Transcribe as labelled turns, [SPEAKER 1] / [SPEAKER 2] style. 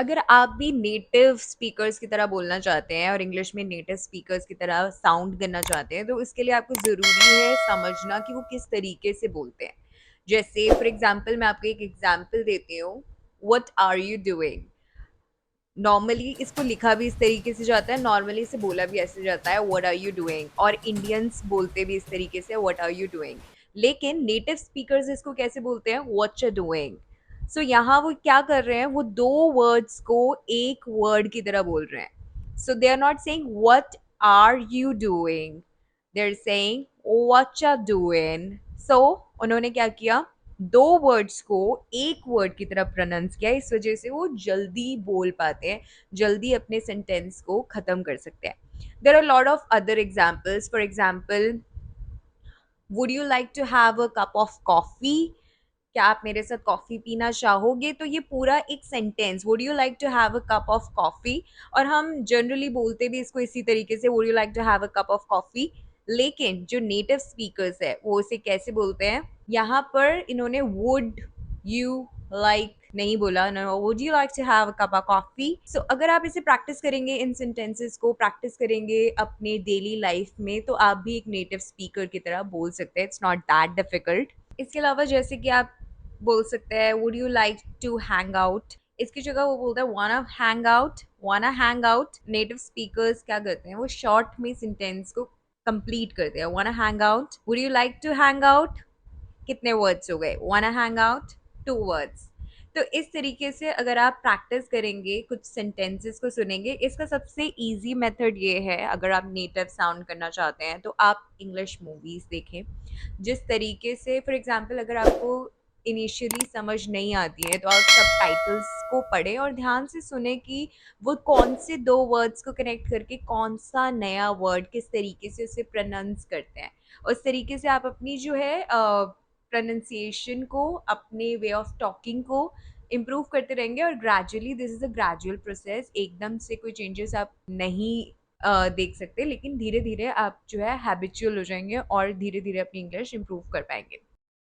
[SPEAKER 1] अगर आप भी नेटिव स्पीकर्स की तरह बोलना चाहते हैं और इंग्लिश में नेटिव स्पीकर्स की तरह साउंड करना चाहते हैं तो इसके लिए आपको ज़रूरी है समझना कि वो किस तरीके से बोलते हैं। जैसे फॉर एग्जांपल मैं आपको एक एग्जांपल देती हूँ। What are you doing? Normally इसको लिखा भी इस तरीके से जाता है, नॉर्मली इसे बोला भी ऐसे जाता है व्हाट आर यू डूइंग, और इंडियंस बोलते भी इस तरीके से व्हाट आर यू डूइंग। लेकिन नेटिव स्पीकर्स इसको कैसे बोलते हैं? What you doing. सो यहाँ वो क्या कर रहे हैं, वो दो वर्ड्स को एक वर्ड की तरह बोल रहे हैं। So they are not saying what are you doing, they are saying what you doing. So उन्होंने क्या किया, दो वर्ड्स को एक वर्ड की तरह प्रोनाउंस किया, इस वजह से वो जल्दी बोल पाते हैं, जल्दी अपने सेंटेंस को खत्म कर सकते हैं। There are lot of other examples. For example, would you like to have a cup of coffee? क्या आप मेरे साथ कॉफी पीना चाहोगे? तो ये पूरा एक sentence, would you like to have a cup of coffee, और हम जनरली बोलते भी इसको इसी तरीके से, would you like to have a cup of coffee. लेकिन जो नेटिव स्पीकर्स है वो इसे कैसे बोलते हैं, यहाँ पर इन्होंने वुड यू लाइक नहीं बोला, would you like to have a cup of coffee. So अगर आप इसे प्रैक्टिस करेंगे, इन सेंटेंसेस को प्रैक्टिस करेंगे अपने डेली लाइफ में, तो आप भी एक नेटिव स्पीकर की तरह बोल सकते हैं। It's not that difficult. इसके अलावा जैसे कि आप बोल सकते हैं would you like to hang out, इसकी जगह वो बोलता है wanna hang out. Wanna hang out, native speakers क्या करते हैं, वो शॉर्ट में सेंटेंस को कंप्लीट करते हैं। Wanna hang out, would you like to hang out, कितने वर्ड्स हो गए? वाना हैंग आउट, टू वर्ड्स। तो इस तरीके से अगर आप प्रैक्टिस करेंगे, कुछ सेंटेंसेस को सुनेंगे, इसका सबसे इजी मेथड ये है, अगर आप नेटिव साउंड करना चाहते हैं तो आप इंग्लिश मूवीज देखें। जिस तरीके से, फॉर एग्जांपल, अगर आपको इनिशियली समझ नहीं आती है तो आप सबटाइटल्स को पढ़ें और ध्यान से सुने कि वो कौन से दो वर्ड्स को कनेक्ट करके कौन सा नया वर्ड किस तरीके से उसे प्रोनाउंस करते हैं। उस तरीके से आप अपनी जो है प्रोनाउंसिएशन को, अपने वे ऑफ टॉकिंग को इम्प्रूव करते रहेंगे। और gradually, this is a gradual process, एकदम से कोई चेंजेस आप नहीं देख सकते, लेकिन धीरे धीरे आप जो है हैबिचुअल हो जाएंगे और धीरे धीरे अपनी इंग्लिश इम्प्रूव कर पाएंगे।